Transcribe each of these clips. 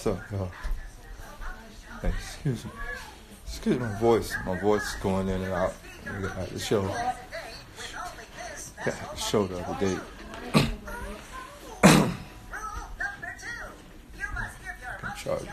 What's up, y'all? Hey, excuse me. Excuse my voice. My voice is going in and out. We got the show. Got the show the other day. I'm charged.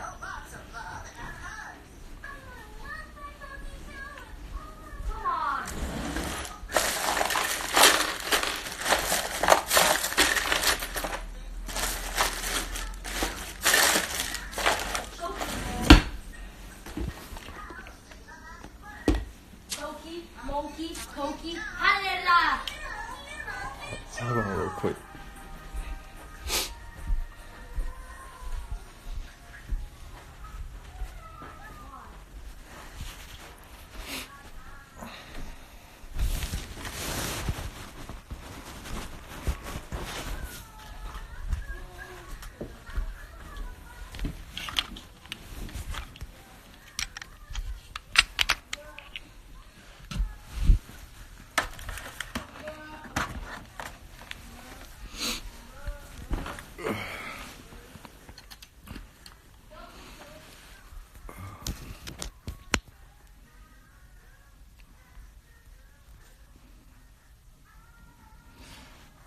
Hold on real quick.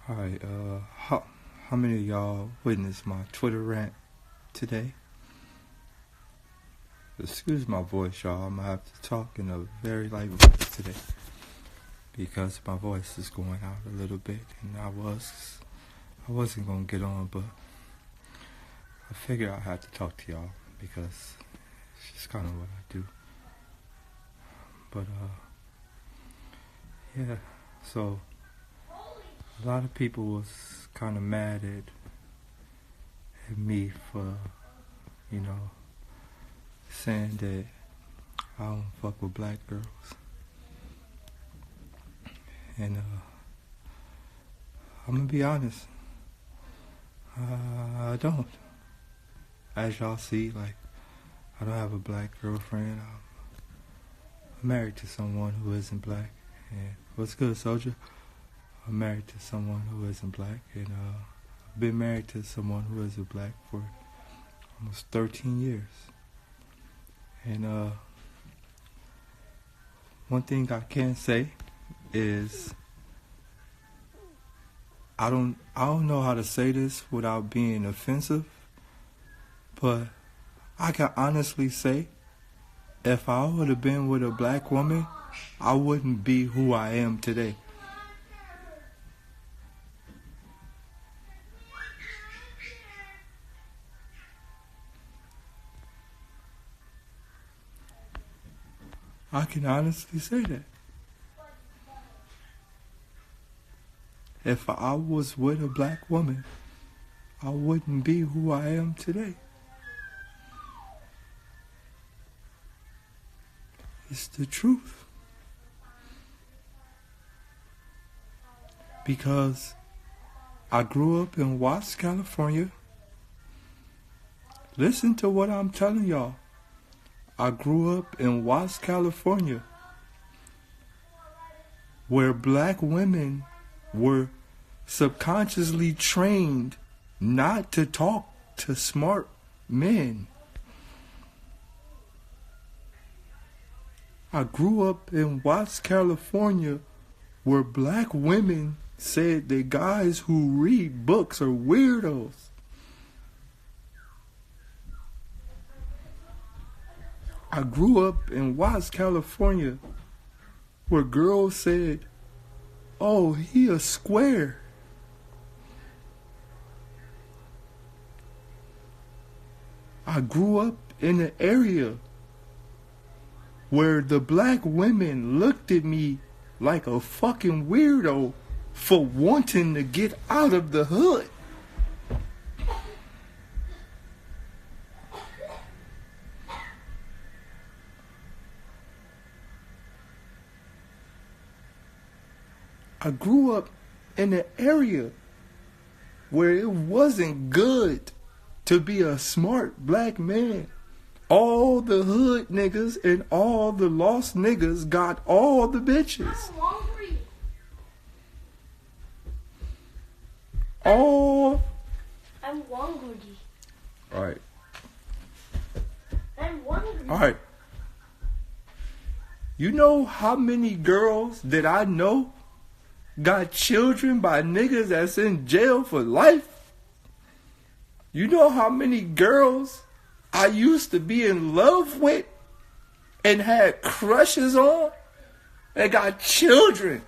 Alright, how many of y'all witnessed my Twitter rant today? Excuse my voice, y'all. I'm gonna have to talk in a very light voice today because my voice is going out a little bit, and I wasn't gonna get on, but I figured I had to talk to y'all because it's just kind of what I do. But yeah, so a lot of people was kind of mad at me for, saying that I don't fuck with black girls. And I'm gonna be honest, I don't. As y'all see, I don't have a black girlfriend. I'm married to someone who isn't black. And what's good, soldier? I'm married to someone who isn't black, and I've been married to someone who isn't black for almost 13 years. And one thing I can say is I don't know how to say this without being offensive, but I can honestly say if I would have been with a black woman, I wouldn't be who I am today. I can honestly say that. If I was with a black woman, I wouldn't be who I am today. It's the truth. Because I grew up in Watts, California. Listen to what I'm telling y'all. I grew up in Watts, California, where black women were subconsciously trained not to talk to smart men. I grew up in Watts, California, where black women said that guys who read books are weirdos. I grew up in Watts, California, where girls said, "Oh, he a square." I grew up in an area where the black women looked at me like a fucking weirdo for wanting to get out of the hood. I grew up in an area where it wasn't good to be a smart black man. All the hood niggas and all the lost niggas got all the bitches. I'm hungry. Alright. Alright. You know how many girls that I know got children by niggas that's in jail for life? You know how many girls I used to be in love with and had crushes on and got children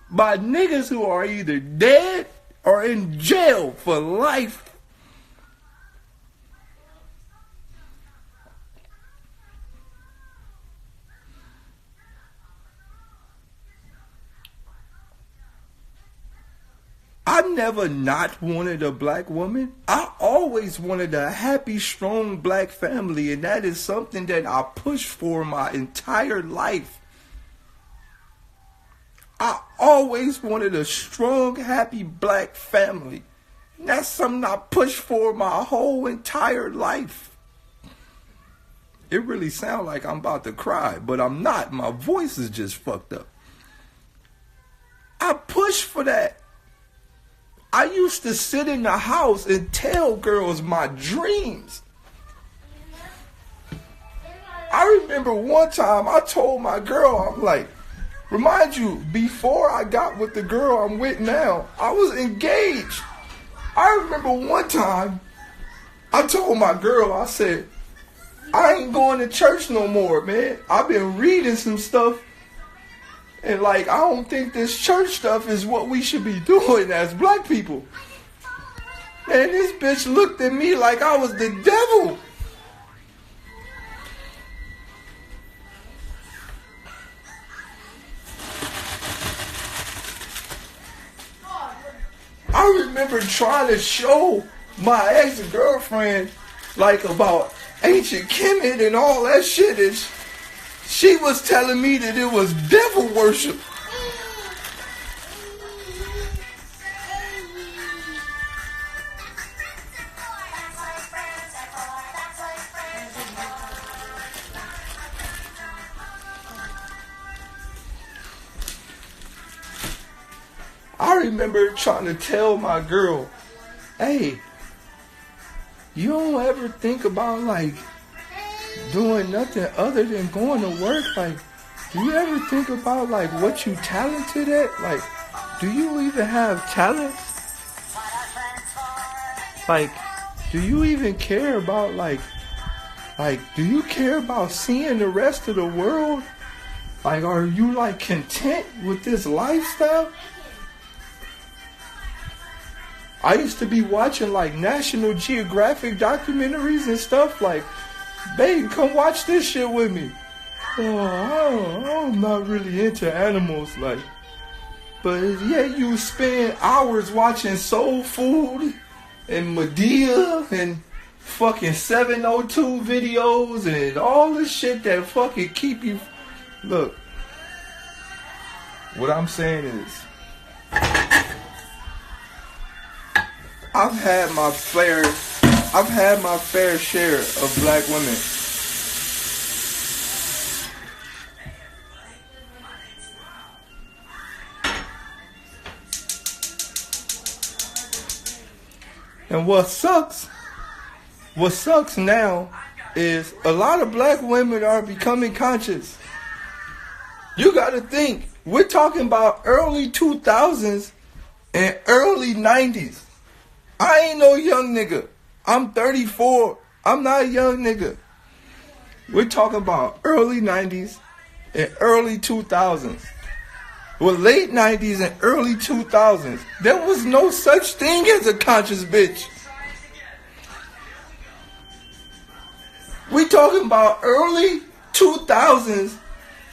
by niggas who are either dead or in jail for life? I never not wanted a black woman. I always wanted a happy, strong black family, and that is something that I pushed for my entire life. I always wanted a strong, happy black family. And that's something I pushed for my whole entire life. It really sounds like I'm about to cry, but I'm not. My voice is just fucked up. I pushed for that. I used to sit in the house and tell girls my dreams. I remember one time I told my girl, I'm like, remind you, before I got with the girl I'm with now, I was engaged. I remember one time I told my girl, I said, I ain't going to church no more, man. I've been reading some stuff. And like, I don't think this church stuff is what we should be doing as black people. And this bitch looked at me like I was the devil. I remember trying to show my ex-girlfriend like about ancient Kemet and all that shit. And she was telling me that it was devil worship. I remember trying to tell my girl, hey, you don't ever think about like doing nothing other than going to work? Like, do you ever think about like what you talented at? Like, do you even have talents? Like, do you even care about like do you care about seeing the rest of the world? Like, are you like content with this lifestyle? I used to be watching like National Geographic documentaries and stuff like, babe, come watch this shit with me. Oh, I'm not really into animals, like. But yeah, you spend hours watching Soul Food and Medea and fucking 702 videos and all this shit that fucking keep you. Look, what I'm saying is, I've had my fair share of black women. And what sucks now is a lot of black women are becoming conscious. You gotta think, we're talking about early 2000s and early 90s. I ain't no young nigga. I'm 34. I'm not a young nigga. We're talking about early 90s and early 2000s. Well, late 90s and early 2000s. There was no such thing as a conscious bitch. We're talking about early 2000s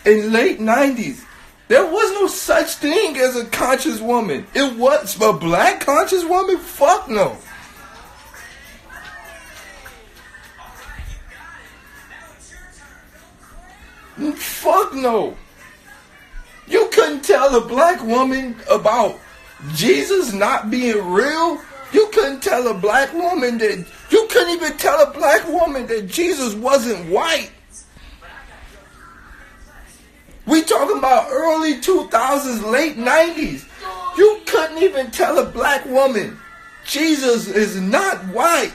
and late 90s. There was no such thing as a conscious woman. It was a black conscious woman? Fuck no. Fuck no. You couldn't tell a black woman about Jesus not being real. You couldn't tell a black woman that, you couldn't even tell a black woman that Jesus wasn't white. We talking about early 2000s, late 90s. You couldn't even tell a black woman Jesus is not white.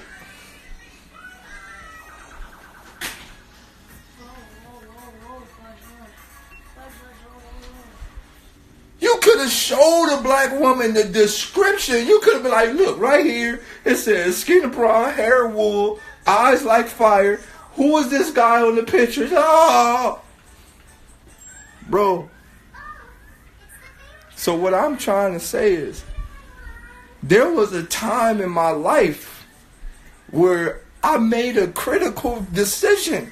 have showed a black woman the description. You could have been like, look, right here, it says skin of bronze, hair wool, eyes like fire. Who is this guy on the picture? Oh, bro. So what I'm trying to say is, there was a time in my life where I made a critical decision.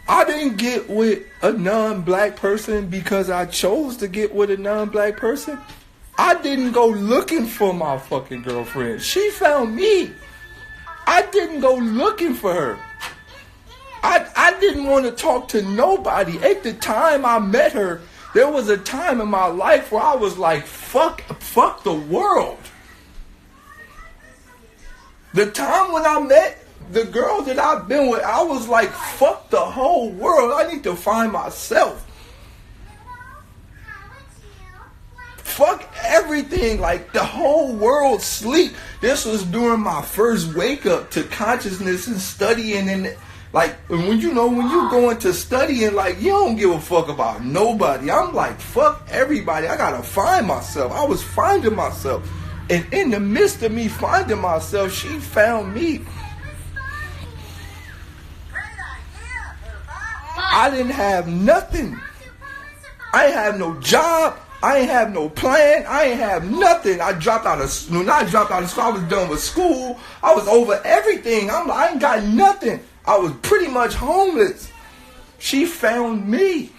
I didn't get with a non-black person because I chose to get with a non-black person. I didn't go looking for my fucking girlfriend. She found me. I didn't go looking for her. I didn't want to talk to nobody. At the time I met her, there was a time in my life where I was like, fuck the world. The time when I met the girl that I've been with, I was like, fuck the whole world. I need to find myself. Fuck everything, like the whole world sleep. This was during my first wake up to consciousness and studying, and like when you go into studying, like you don't give a fuck about nobody. I'm like, fuck everybody. I gotta find myself. I was finding myself, and in the midst of me finding myself, she found me. I didn't have nothing. I ain't have no job. I ain't have no plan. I ain't have nothing. I dropped out of school. When I dropped out of school, I was done with school. I was over everything. I ain't got nothing. I was pretty much homeless. She found me.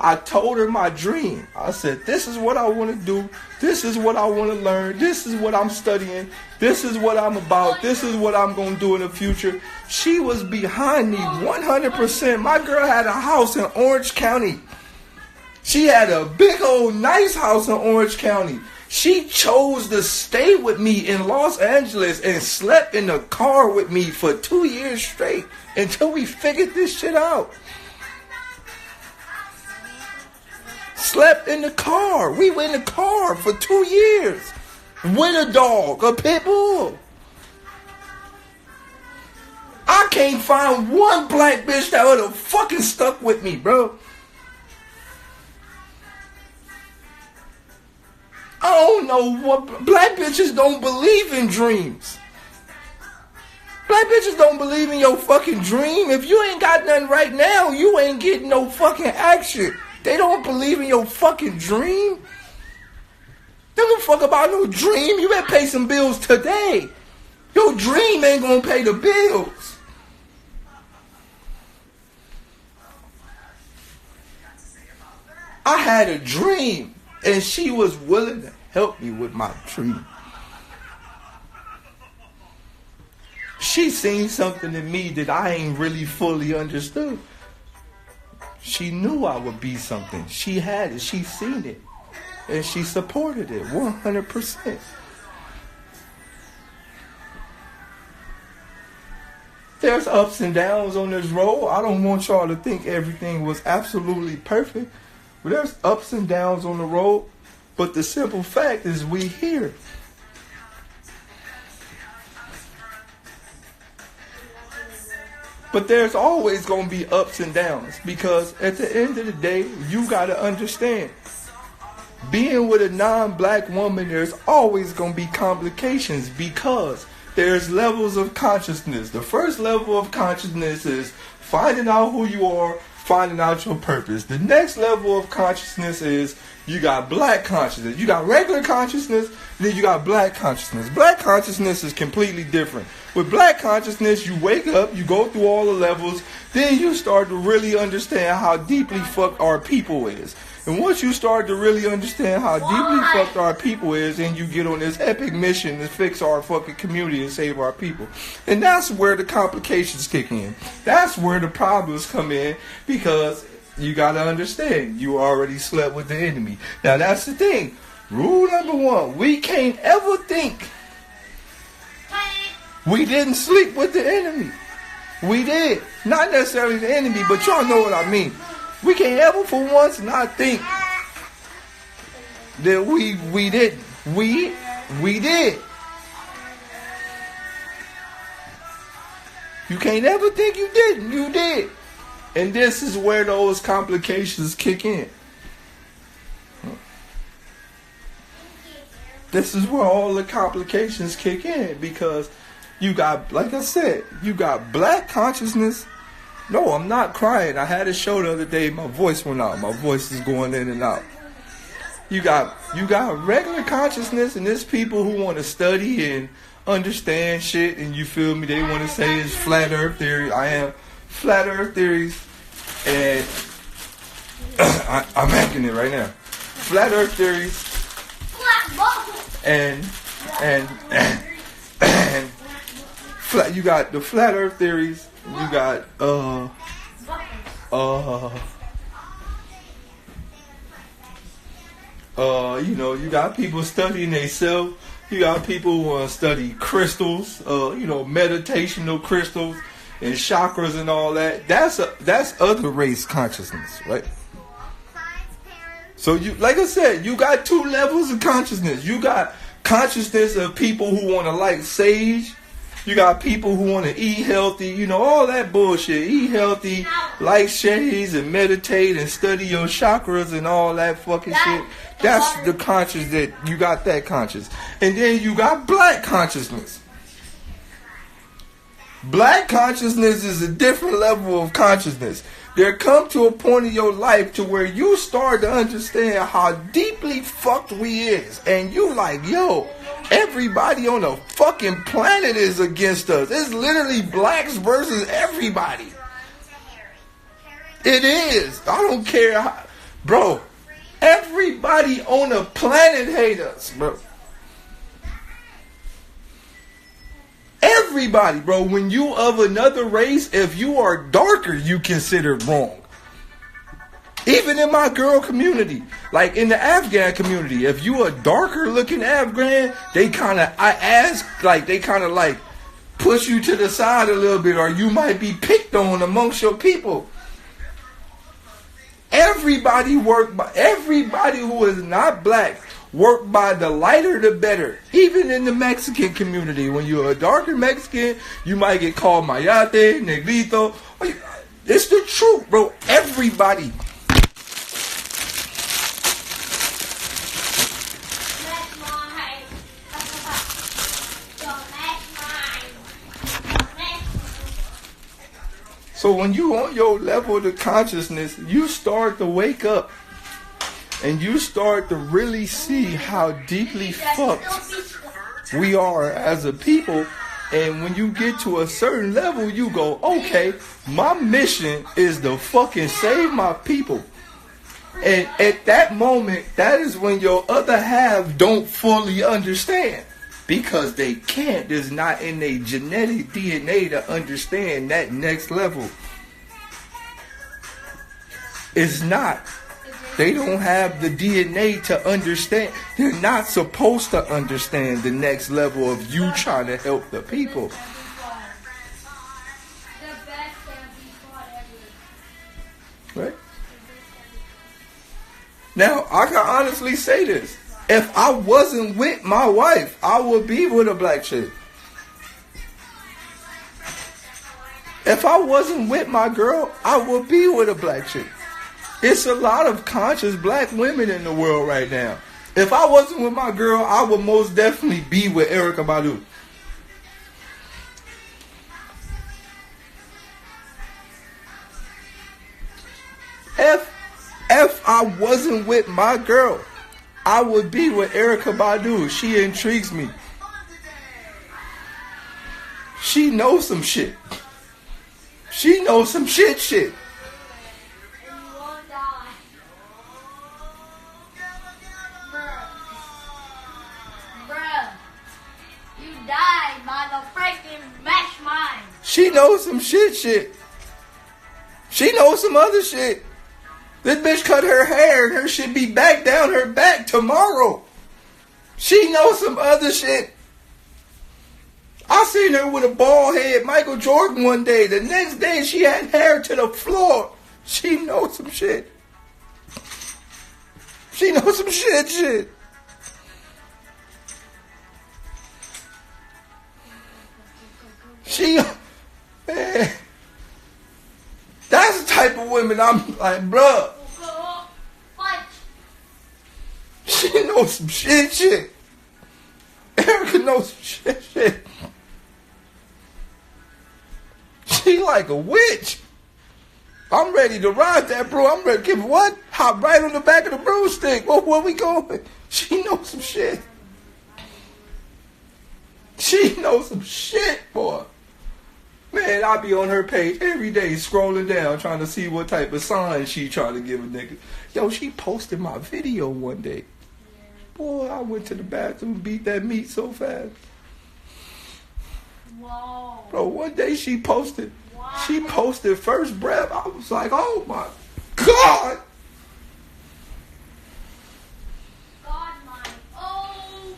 I told her my dream. I said, this is what I want to do. This is what I want to learn. This is what I'm studying. This is what I'm about. This is what I'm going to do in the future. She was behind me 100%. My girl had a house in Orange County. She had a big old nice house in Orange County. She chose to stay with me in Los Angeles and slept in the car with me for 2 years straight until we figured this shit out. Slept in the car. We were in the car for 2 years with a dog, a pit bull. I can't find one black bitch that would have fucking stuck with me, bro. I don't know what black bitches don't believe in dreams. Black bitches don't believe in your fucking dream. If you ain't got nothing right now, you ain't getting no fucking action. They don't believe in your fucking dream. They don't fuck about no dream. You better pay some bills today. Your dream ain't gonna pay the bills. I had a dream, and she was willing to help me with my dream. She seen something in me that I ain't really fully understood. She knew I would be something. She had it. She seen it. And she supported it 100%. There's ups and downs on this road. I don't want y'all to think everything was absolutely perfect. But there's ups and downs on the road. But the simple fact is we here. But there's always going to be ups and downs, because at the end of the day, you got to understand, being with a non-black woman, there's always going to be complications, because there's levels of consciousness. The first level of consciousness is finding out who you are, finding out your purpose. The next level of consciousness is you got black consciousness. You got regular consciousness, then you got black consciousness. Black consciousness is completely different. With black consciousness, you wake up, you go through all the levels, then you start to really understand how deeply fucked our people is. And once you start to really understand how deeply fucked our people is, and you get on this epic mission to fix our fucking community and save our people. And that's where the complications kick in. That's where the problems come in, because you got to understand, you already slept with the enemy. Now that's the thing. Rule number one, we can't ever think we didn't sleep with the enemy. We did. Not necessarily the enemy, but y'all know what I mean. We can't ever for once not think that we didn't. We did. You can't ever think you didn't. You did. And this is where those complications kick in. This is where all the complications kick in, because you got, like I said, you got black consciousness. No, I'm not crying. I had a show the other day. My voice went out. My voice is going in and out. You got regular consciousness, and there's people who want to study and understand shit, and you feel me? They want to say it's flat earth theory. I am flat earth theories, and I'm hacking it right now. Flat earth theories, and flat. You got the flat earth theories. You got you got people studying themselves. You got people who want to study crystals, meditational crystals and chakras and all that. That's other race consciousness, right? So you, like I said, you got two levels of consciousness. You got consciousness of people who want to like sage. You got people who want to eat healthy, all that bullshit. Eat healthy, light shades, and meditate and study your chakras and all that fucking shit. That's the conscious that you got, that conscious. And then you got black consciousness. Black consciousness is a different level of consciousness. There come to a point in your life to where you start to understand how deeply fucked we is. And you like, yo, everybody on the fucking planet is against us. It's literally blacks versus everybody. It is. I don't care how, bro. Everybody on the planet hate us, bro. Everybody, bro. When you of another race, if you are darker, you considered wrong. Even in my girl community, like in the Afghan community, if you a darker looking Afghan, they kind of push you to the side a little bit, or you might be picked on amongst your people. Everybody who is not black work by the lighter the better. Even in the Mexican community, when you're a darker Mexican, you might get called mayate, negrito. It's the truth, bro. Everybody. So when you on your level of consciousness, you start to wake up and you start to really see how deeply fucked we are as a people. And when you get to a certain level, you go, okay, my mission is to fucking save my people. And at that moment, that is when your other half don't fully understand. Because they can't. It's not in their genetic DNA to understand that next level. It's not. They don't have the DNA to understand. They're not supposed to understand the next level of you trying to help the people. Right? Now, I can honestly say this. If I wasn't with my wife, I would be with a black chick. If I wasn't with my girl, I would be with a black chick. It's a lot of conscious black women in the world right now. If I wasn't with my girl, I would most definitely be with Erykah Badu. If I wasn't with my girl, I would be with Erykah Badu. She intrigues me. She knows some shit. She knows some shit. She knows some shit. She knows some other shit. This bitch cut her hair and her shit be back down her back tomorrow. She knows some other shit. I seen her with a bald head Michael Jordan one day. The next day she had hair to the floor. She knows some shit. She knows some shit. She, man, that's the type women, I'm like, bruh. She knows some shit. Erica knows some shit. She like a witch. I'm ready to ride that, bro. I'm ready to give what? Hop right on the back of the broomstick. Where we going? She knows some shit. She knows some shit, boy. Man, I be on her page every day scrolling down trying to see what type of sign she trying to give a nigga. Yo, she posted my video one day. Boy, I went to the bathroom and beat that meat so fast. Whoa. Bro, one day she posted first breath. I was like, oh my God. God, my oh.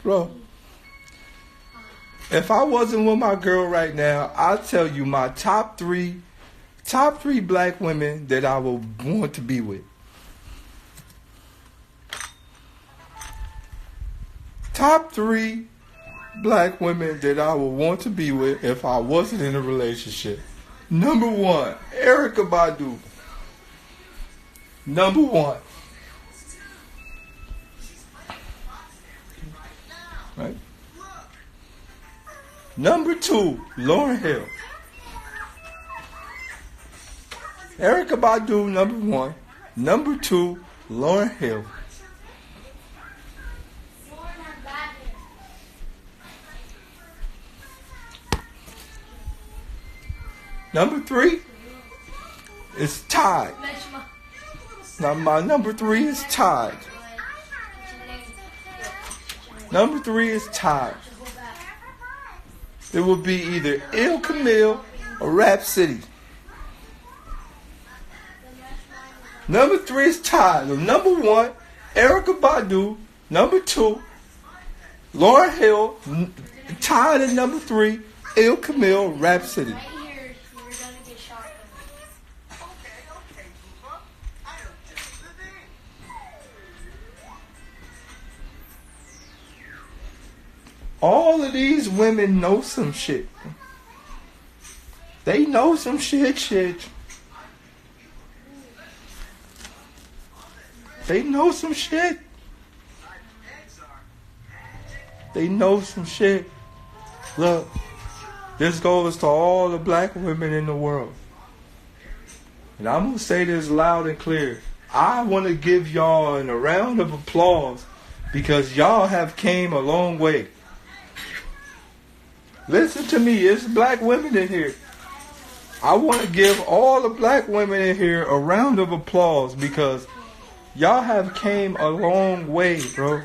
Bro, if I wasn't with my girl right now, I'll tell you my top three black women that I would want to be with. Top 3 black women that I would want to be with if I wasn't in a relationship. Number 1, Erykah Badu. Number 1. Right? Number 2, Lauryn Hill. Erykah Badu, number 1. Number 2, Lauryn Hill. Number 3 is tied. Now my number 3 is tied. Number 3 is tied. It will be either Il Camille or Rhapsody. Number 3 is tied. Number 1, Erykah Badu. Number 2, Lauryn Hill. Tied at number 3, Il Camille, Rhapsody. All of these women know some shit. They know some shit. They know some shit. They know some shit. Look, this goes to all the black women in the world. And I'm going to say this loud and clear. I want to give y'all a round of applause because y'all have came a long way. Listen to me, it's black women in here. I want to give all the black women in here a round of applause because y'all have came a long way, bro.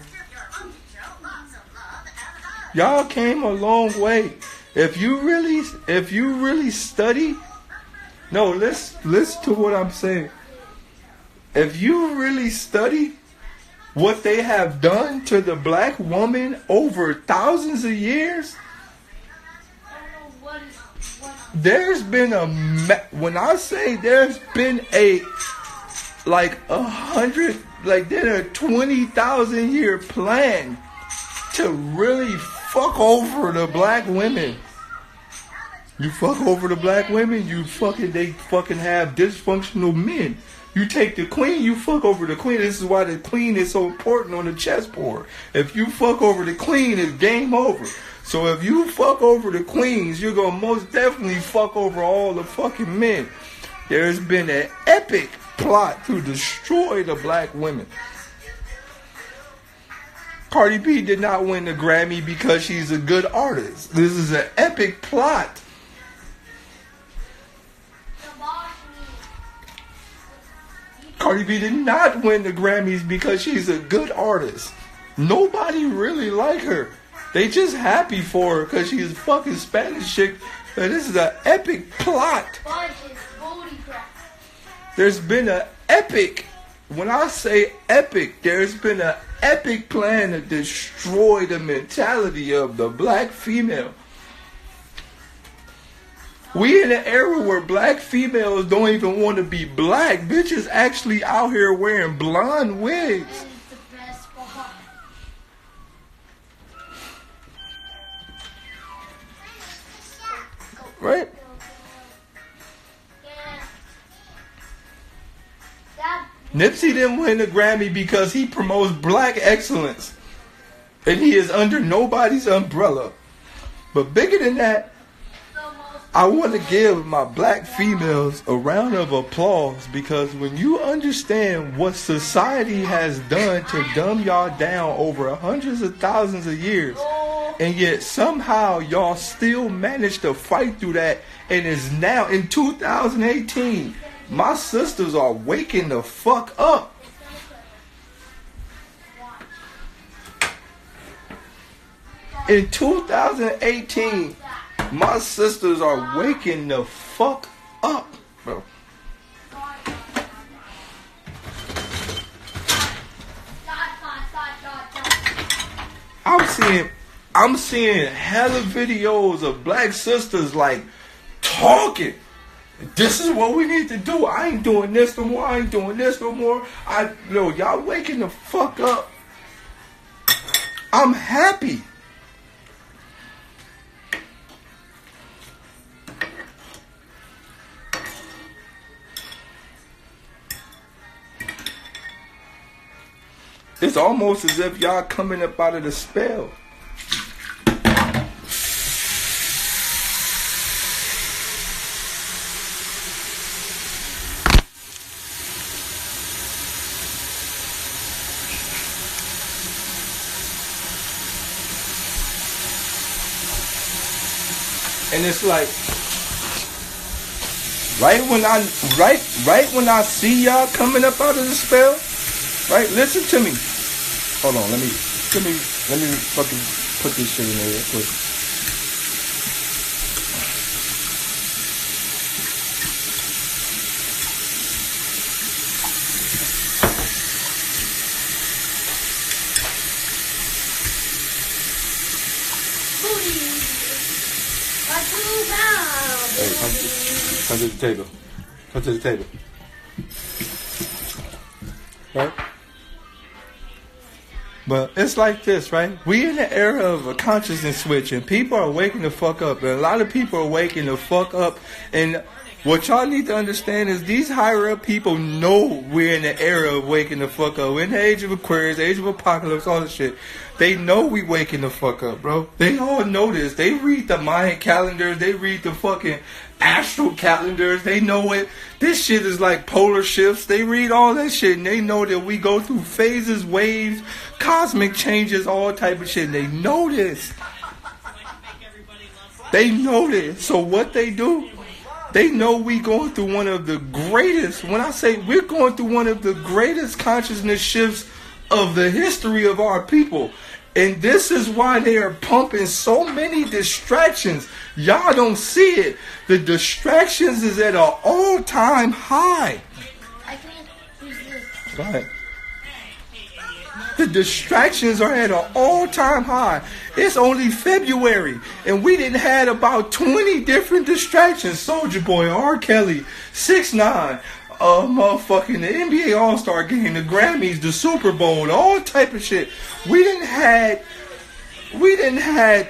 Y'all came a long way. If you really study, no, listen to what I'm saying. If you really study what they have done to the black woman over thousands of years, there's been when I say there's been like 100, like there are 20,000 year plan to really fuck over the black women. You fuck over the black women, they fucking have dysfunctional men. You take the queen, you fuck over the queen. This is why the queen is so important on the chessboard. If you fuck over the queen, it's game over. So if you fuck over the queens, you're going to most definitely fuck over all the fucking men. There's been an epic plot to destroy the black women. Cardi B did not win the Grammy because she's a good artist. This is an epic plot. Cardi B did not win the Grammys because she's a good artist. Nobody really like her. They just happy for her because she's a fucking Spanish chick. But this is an epic plot. There's been an epic, when I say epic, there's been an epic plan to destroy the mentality of the black female. We in an era where black females don't even want to be black. Bitches actually out here wearing blonde wigs. That is the best part. Right? Yeah. That Nipsey didn't win the Grammy because he promotes black excellence. And he is under nobody's umbrella. But bigger than that, the most I want to give my black females a round of applause because when you understand what society has done to dumb y'all down over hundreds of thousands of years, and yet somehow y'all still managed to fight through that, and is now in 2018, my sisters are waking the fuck up. In 2018, my sisters are waking the fuck up, bro. I'm seeing hella videos of black sisters like talking. This is what we need to do. I ain't doing this no more. I ain't doing this no more. Y'all waking the fuck up. I'm happy. It's almost as if y'all coming up out of the spell. And it's like right when I see y'all coming up out of the spell, right? Listen to me. Hold on, let me fucking put this shit in there real quick. Hey, come to the table. Come to the table. Right? But it's like this, right? We in the era of a consciousness switch, and people are waking the fuck up. And a lot of people are waking the fuck up. And what y'all need to understand is these higher up people know we're in the era of waking the fuck up. We're in the age of Aquarius, age of apocalypse, all this shit. They know we waking the fuck up, bro. They all know this. They read the Mayan calendars. They read the fucking astral calendars. They know it. This shit is like polar shifts. They read all that shit, and they know that we go through phases, waves, cosmic changes, all type of shit. And they know this. They know this. So what they do? They know we going through one of the greatest. When I say we're going through one of the greatest consciousness shifts of the history of our people. And this is why they are pumping so many distractions. Y'all don't see it. The distractions is at an all-time high. I can't use this. Go ahead. The distractions are at an all-time high. It's only February, and we didn't had about 20 different distractions. Soulja Boy, R. Kelly, 6ix9ine, motherfucking the NBA All-Star Game, the Grammys, the Super Bowl, all type of shit. We didn't had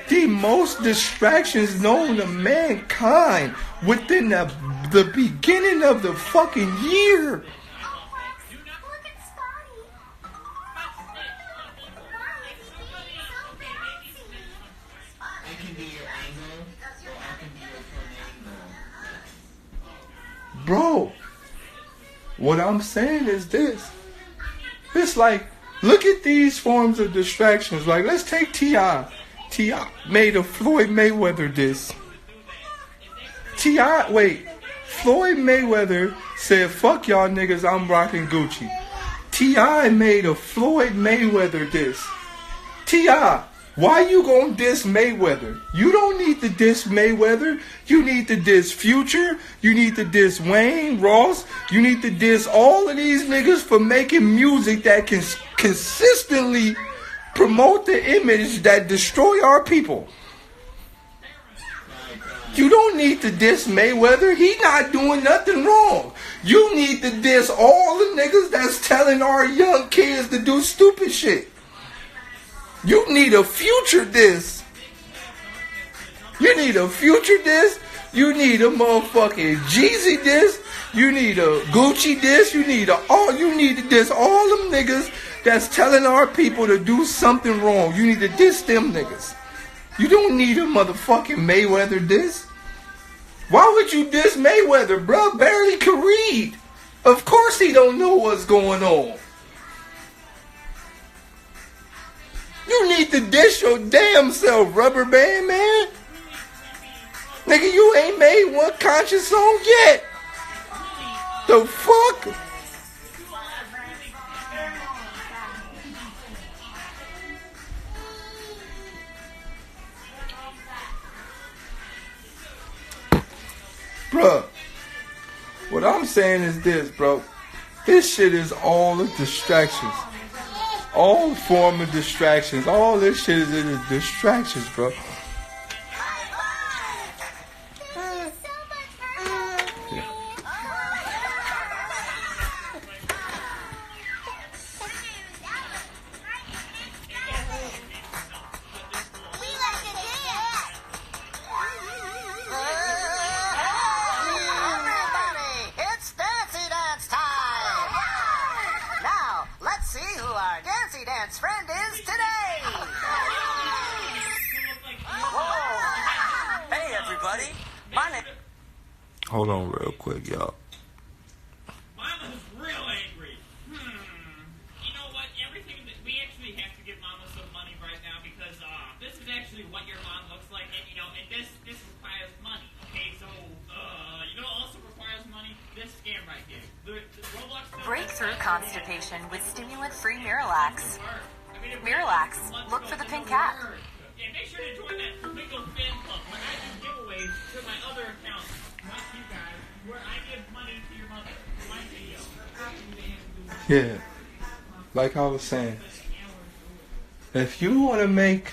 the most distractions known to mankind within the beginning of the fucking year. Bro, what I'm saying is this. It's like, look at these forms of distractions. Like, let's take T.I. T.I. made a Floyd Mayweather diss. Floyd Mayweather said, fuck y'all niggas, I'm rocking Gucci. T.I. made a Floyd Mayweather diss. T.I., why you gonna diss Mayweather? You don't need to diss Mayweather. You need to diss Future. You need to diss Wayne, Ross. You need to diss all of these niggas for making music that can consistently promote the image that destroy our people. You don't need to diss Mayweather. He not doing nothing wrong. You need to diss all the niggas that's telling our young kids to do stupid shit. You need a future diss. You need a future diss. You need a motherfucking Jeezy diss. You need a Gucci diss. You need to diss all them niggas that's telling our people to do something wrong. You need to diss them niggas. You don't need a motherfucking Mayweather diss. Why would you diss Mayweather, bruh? Barely can read. Of course he don't know what's going on. You need to diss your damn self, rubber band man. Nigga, you ain't made one conscious song yet. The fuck? Bruh, what I'm saying is this, bro. This shit is all the distractions. All form of distractions. All this shit is distractions, bro. Friend is today. Whoa. Hey everybody, my name. Hold on real quick, y'all. Mama's real angry. You know what? Everything that we actually have to give Mama some money right now because this is actually what your mom looks like, and and this requires money. Okay, so also requires money. This scam right here. The Roblox. Breakthrough constipation with stimulant-free Miralax. Miralax. Look for the pink cat. Yeah, make sure to join that Flamingo Fan Club when I do giveaways to my other accounts, not you guys, where I give money to your mother for my video. Yeah, like I was saying, if you want to make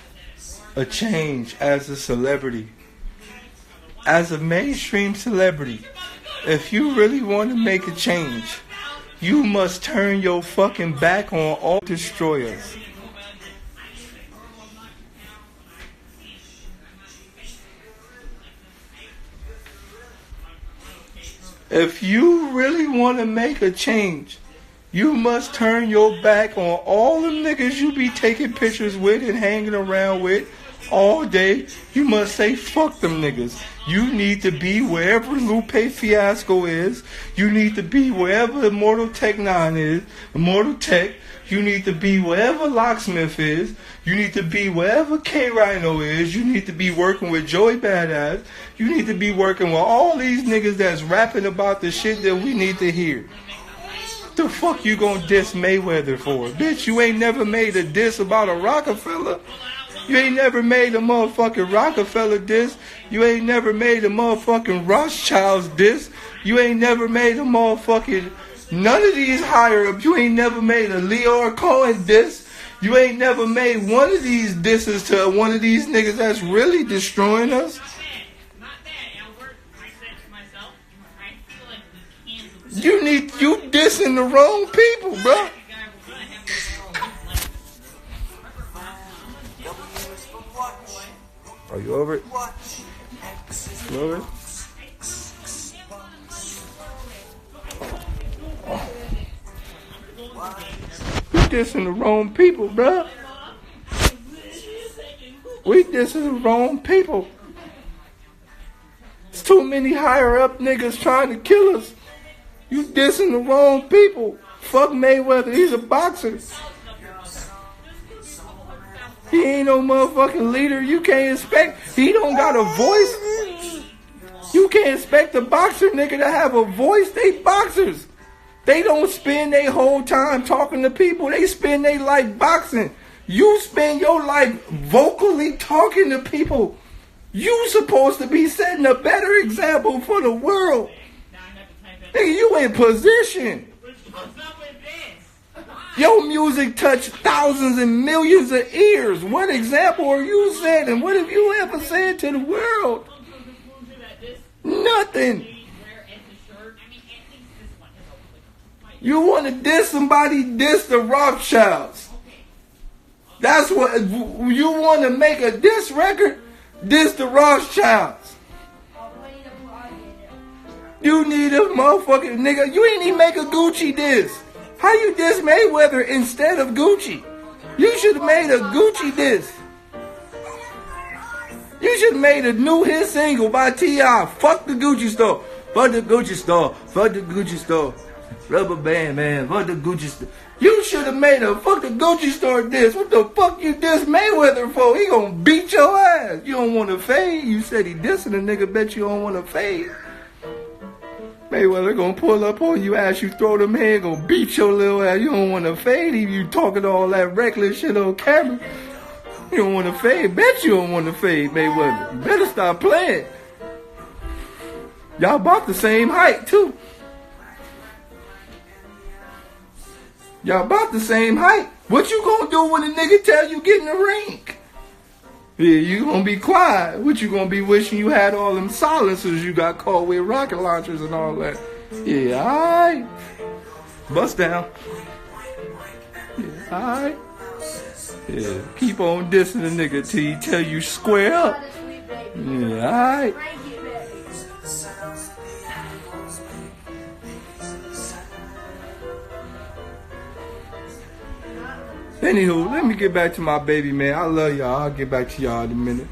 a change as a celebrity, as a mainstream celebrity, if you really want to make a change, you must turn your fucking back on all destroyers. If you really want to make a change, you must turn your back on all the niggas you be taking pictures with and hanging around with all day. You must say fuck them niggas. You need to be wherever Lupe Fiasco is. You need to be wherever Immortal Tech 9 is. Immortal Tech. You need to be wherever Locksmith is. You need to be wherever K Rhino is. You need to be working with Joey Badass. You need to be working with all these niggas that's rapping about the shit that we need to hear. The fuck you gonna diss Mayweather for? Bitch, you ain't never made a diss about a Rockefeller. You ain't never made a motherfucking Rockefeller diss. You ain't never made a motherfucking Rothschild's diss. You ain't never made a motherfucking none of these higher ups. You ain't never made a Leor Cohen diss. You ain't never made one of these disses to one of these niggas that's really destroying us. You dissing the wrong people, bro. Are you over it? You over it? We dissing the wrong people, bro. We dissing the wrong people. There's too many higher up niggas trying to kill us. You dissing the wrong people. Fuck Mayweather, he's a boxer. He ain't no motherfucking leader. You can't expect, he don't got a voice. You can't expect a boxer nigga to have a voice. They boxers. They don't spend their whole time talking to people. They spend their life boxing. You spend your life vocally talking to people. You supposed to be setting a better example for the world. Nigga, you in position. Your music touched thousands and millions of ears. What example are you setting? What have you ever said to the world? nothing. Wear as a shirt. I mean, at least this one has a like, You want to diss somebody, diss the Rothschilds. That's what you want to make a diss record, diss the Rothschilds. You need a motherfucking nigga. You ain't even make a Gucci diss. How you diss Mayweather instead of Gucci? You should have made a Gucci diss. You should have made a new hit single by T.I. Fuck the Gucci store. Fuck the Gucci store. Fuck the Gucci store. Rubber band, man. Fuck the Gucci store. You should have made a fuck the Gucci store diss. What the fuck you diss Mayweather for? He gonna beat your ass. You don't want to fade. You said he dissing a nigga. Bet you don't want to fade. Mayweather gonna pull up on you, ass you throw them hands, gonna beat your little ass. You don't want to fade. You talking all that reckless shit on camera. You don't want to fade. Bet you don't want to fade, Mayweather. You better stop playing. Y'all about the same height, too. Y'all about the same height. What you gonna do when a nigga tell you get in the ring? Yeah, you gonna be quiet. What you gonna be wishing you had all them silencers you got caught with rocket launchers and all that? Yeah, alright. Bust down. Yeah, alright. Yeah, keep on dissing a nigga till he tell you square up. Yeah, alright. Anywho, let me get back to my baby, man. I love y'all. I'll get back to y'all in a minute.